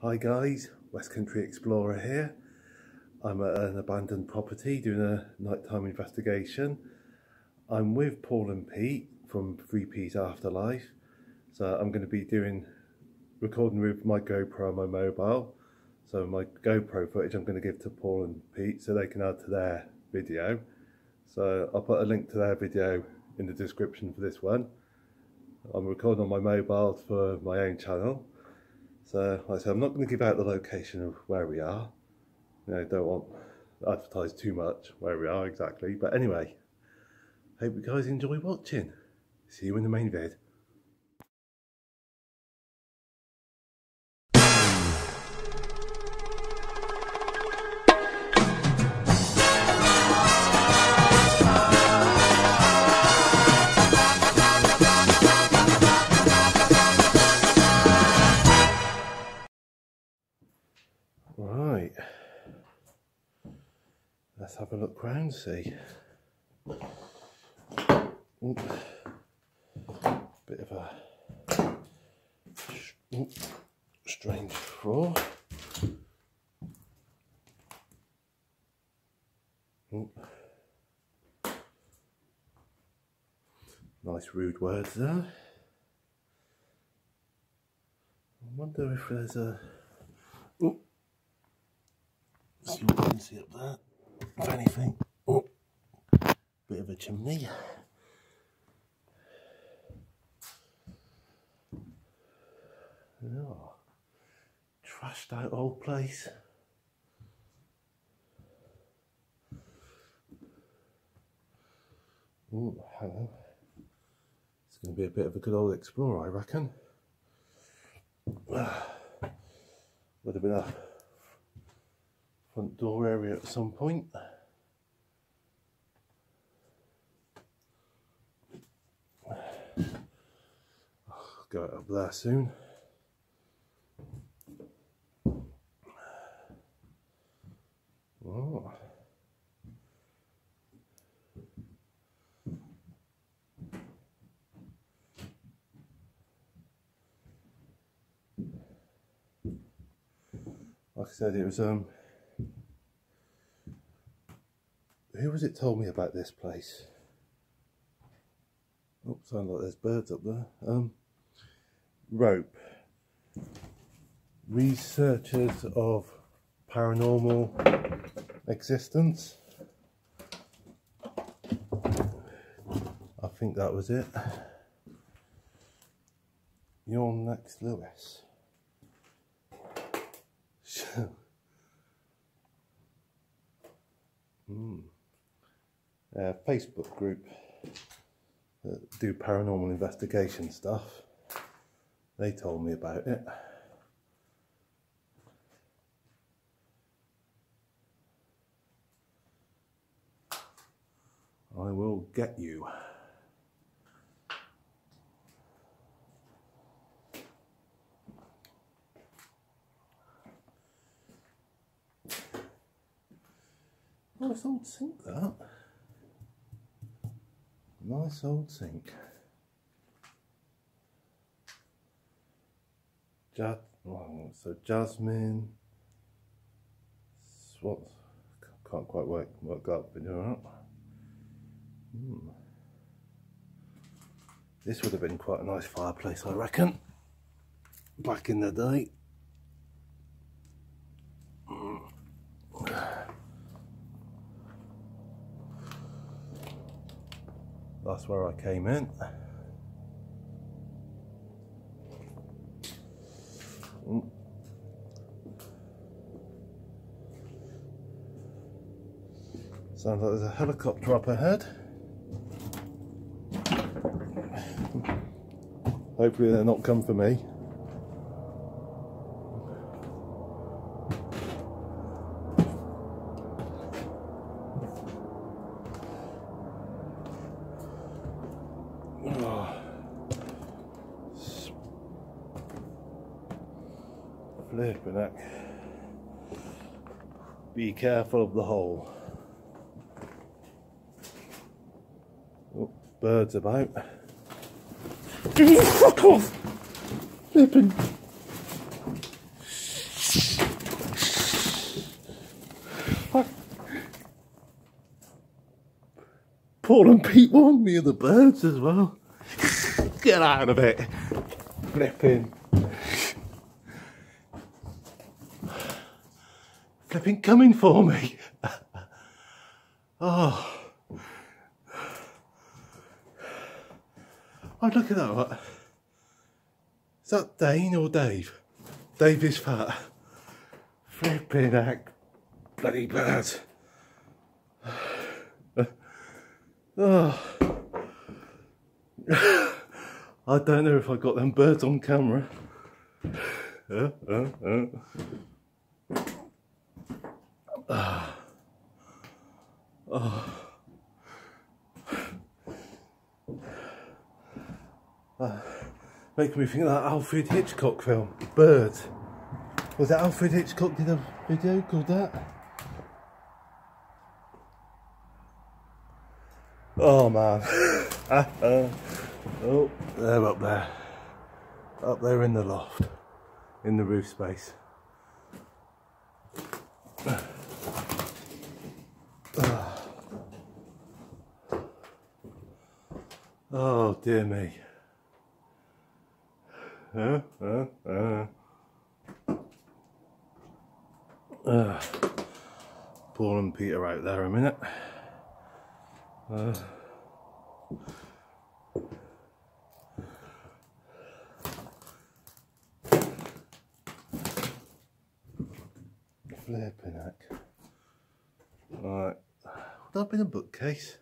Hi guys, West Country Explorer here. I'm at an abandoned property doing a nighttime investigation. I'm with Paul and Pete from 3P's Afterlife. So I'm going to be recording with my GoPro on my mobile. So my GoPro footage I'm going to give to Paul and Pete so they can add to their video. So I'll put a link to their video in the description for this one. I'm recording on my mobile for my own channel. So like I said, I'm not going to give out the location of where we are. Don't want to advertise too much where we are exactly. But anyway, hope you guys enjoy watching. See you in the main vid. Right, let's have a look round, see. Ooh. Bit of a strange floor. Ooh. Nice rude words there. I wonder if there's a... Ooh. See what you can see up there, if anything. Oh, bit of a chimney. Oh, trashed out old place. Oh, hello. It's going to be a bit of a good old explorer, I reckon. Would have been a front door area at some point. I'll go up there soon. Oh. Like I said, it was who was it told me about this place? Oh, sounds like there's birds up there. Rope. Researchers of paranormal existence. I think that was it. You're next, Lewis. Facebook group that do paranormal investigation stuff. They told me about it. I will get you. Nice old sink, that. Nice old sink. So jasmine. What? Can't quite work up with that. This would have been quite a nice fireplace, I reckon, back in the day. That's where I came in. Sounds like there's a helicopter up ahead. Hopefully they're not come for me. Flipping heck. Be careful of the hole. Oh, birds about. Fuck off! Flipping. Paul and Pete warned me of the birds as well. Get out of it. Flipping. Flipping coming for me. Oh. Oh, look at that. What? Is that Dane or Dave? Dave is fat. Flipping heck. Bloody birds. Oh. I don't know if I got them birds on camera. Making me think of that Alfred Hitchcock film, Birds. Was it Alfred Hitchcock did a video called that? Oh man. Oh, they're up there. Up there in the loft. In the roof space. Oh dear me. Paul and Peter out there a minute. Flipping heck. Right. Would that have been a bookcase?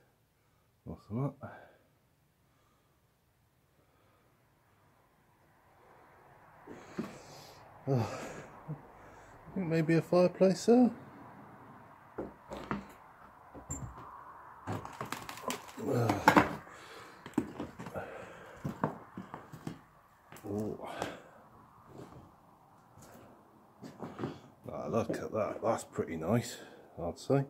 Or something? Oh, I think maybe a fireplace there. Oh. Ah, look at that, that's pretty nice, I'd say.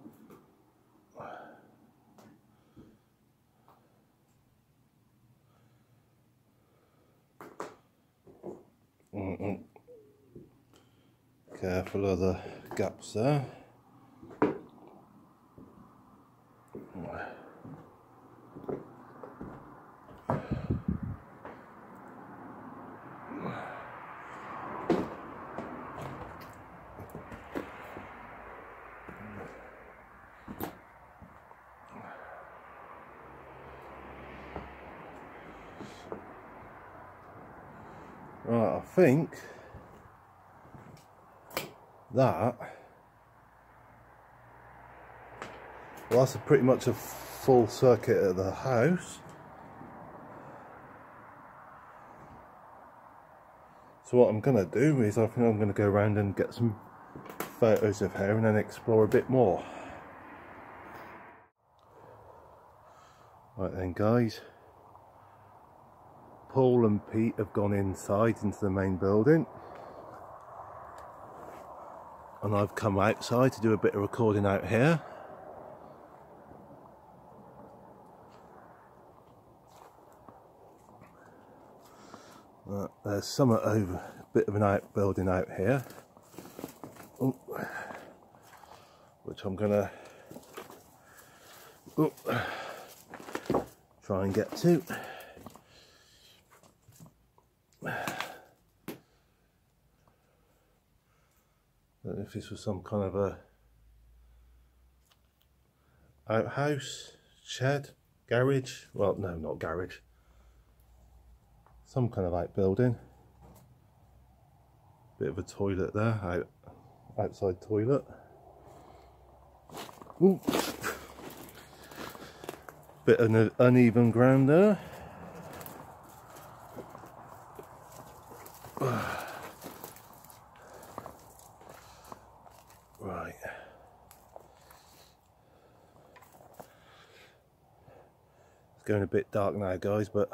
Careful of the gaps there. Right, I think that, well, that's pretty much a full circuit of the house. So what I'm going to do is I think I'm going to go around and get some photos of here and then explore a bit more. Right then guys, Paul and Pete have gone inside into the main building. And I've come outside to do a bit of recording out here. There's some over, a bit of an outbuilding out here, which I'm gonna try and get to. I don't know if this was some kind of a outhouse, shed, garage. Well, no, not garage. Some kind of outbuilding. Bit of a toilet there, outside toilet. Ooh. Bit of an uneven ground there. Right. It's going a bit dark now, guys, but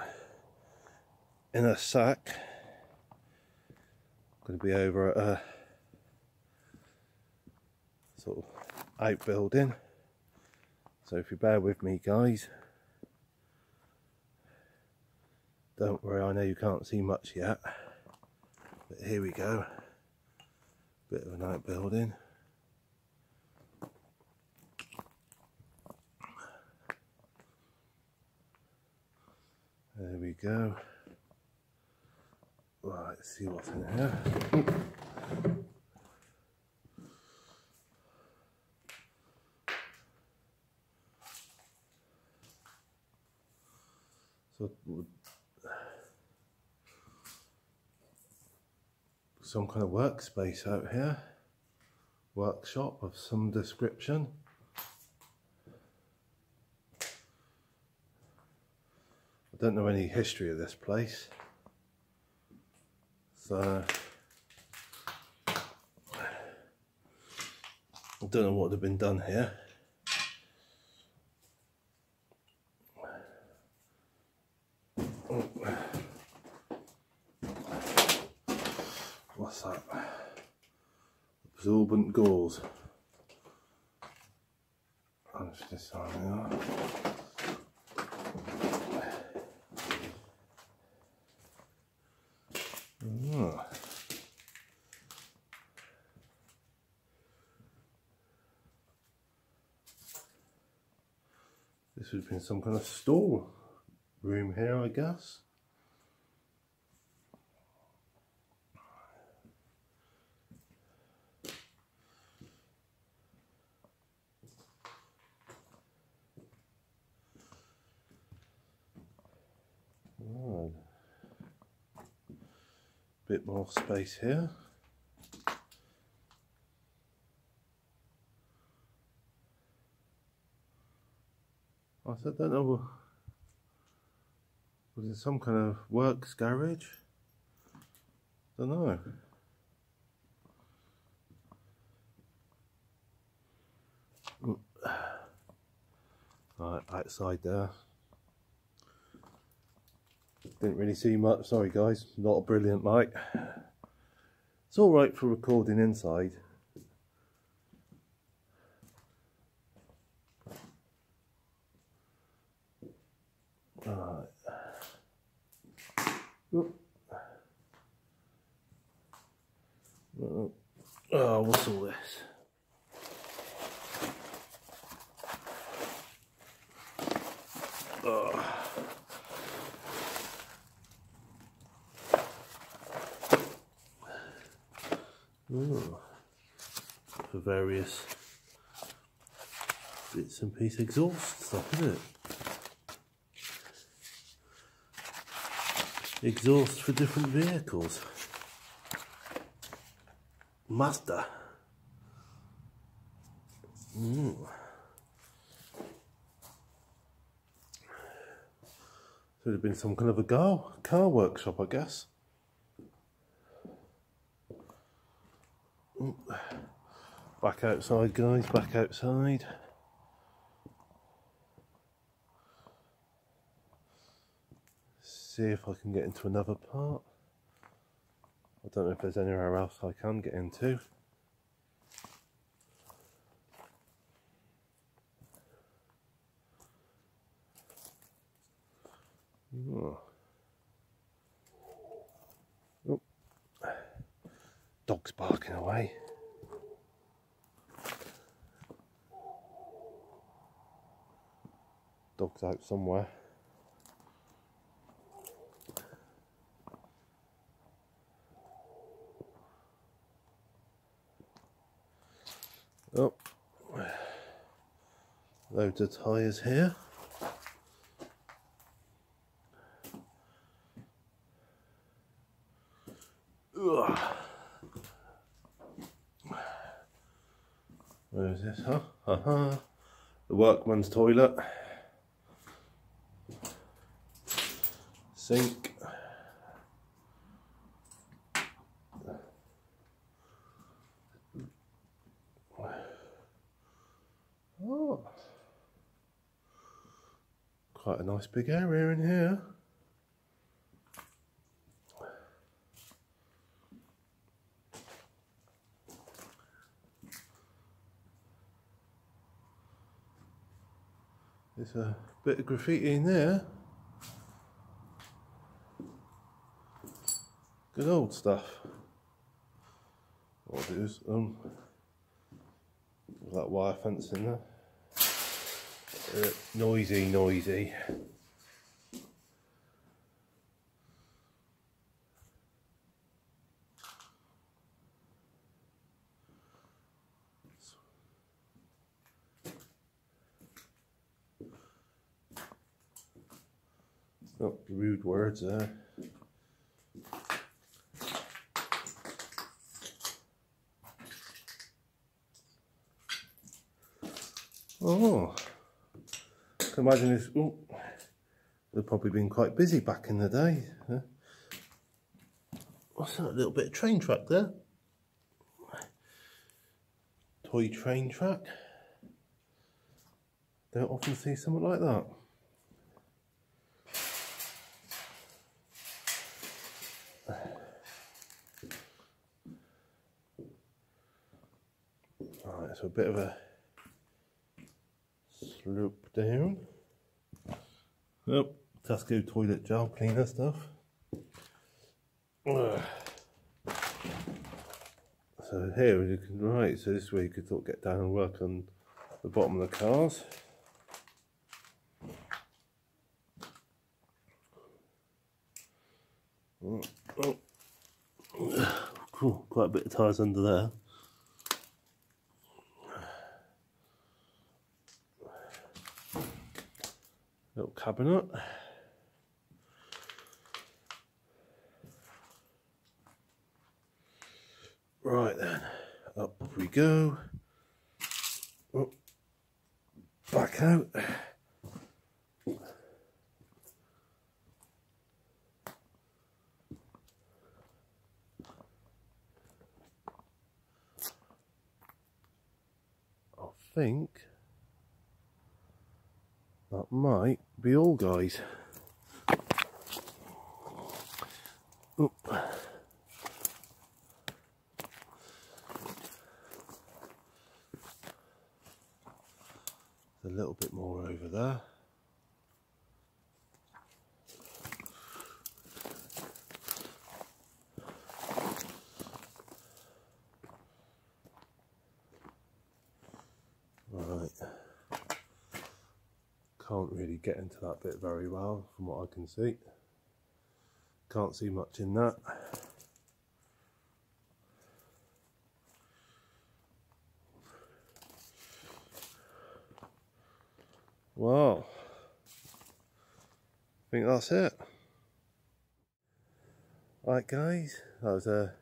in a sec, I'm going to be over at a sort of outbuilding. So if you bear with me, guys, don't worry, I know you can't see much yet, but here we go. Bit of an outbuilding. There we go. Right, let's see what's in here. So, some kind of workspace out here. Workshop of some description. I don't know any history of this place, so I don't know what would have been done here. What's that? Absorbent gauze. That's just how they are. Oh. This would have been some kind of store room here, I guess. Oh. Bit more space here. I don't know, was it some kind of works garage? Don't know. Right, outside there. Didn't really see much, sorry guys, not a brilliant light. It's alright for recording inside. Right. Oh, what's all this? Oh. Oh. For various bits and pieces, exhaust stuff, isn't it? Exhaust for different vehicles. Mazda. So it'd have been some kind of a car workshop, I guess. Back outside, guys, back outside. See if I can get into another part. I don't know if there's anywhere else I can get into. Oh. Oh. Dog's barking away. Dog's out somewhere. Oh, loads of tyres here. Ugh. Where is this? Huh? The workman's toilet. Sink. Oh, quite a nice big area in here. There's a bit of graffiti in there. Good old stuff. what I'll do is with that wire fence in there. Noisy, noisy. Oh, rude words there. Oh, I can imagine this. Oh, they've probably been quite busy back in the day. Huh? What's that? A little bit of train track there. Toy train track. Don't often see something like that. Right, so a bit of a slope down. Oh, Tesco toilet gel cleaner stuff. So here you can, right, so this way you could sort of get down and work on the bottom of the cars. Oh. Cool, quite a bit of tyres under there. Little cabinet. Right then, up we go. Oh, back out. I think that might be all, guys. Oh. A little bit more over there. Right. Can't really get into that bit very well from what I can see. Can't see much in that. Wow. I think that's it. Right guys, that was a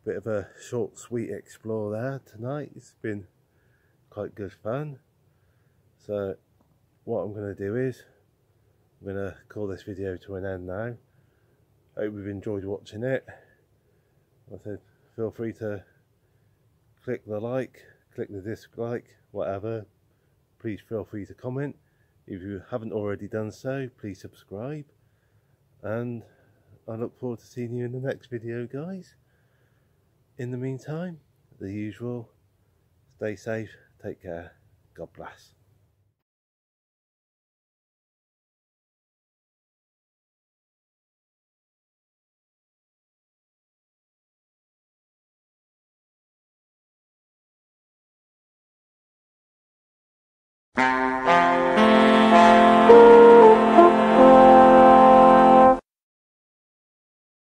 bit of a short sweet explore there tonight. It's been quite good fun. So what I'm going to do is I'm going to call this video to an end now. Hope you've enjoyed watching it. I said feel free to click the like, click the dislike, whatever. Please feel free to comment. If you haven't already done so, please subscribe. And I look forward to seeing you in the next video, guys. In the meantime, the usual, stay safe, take care, God bless.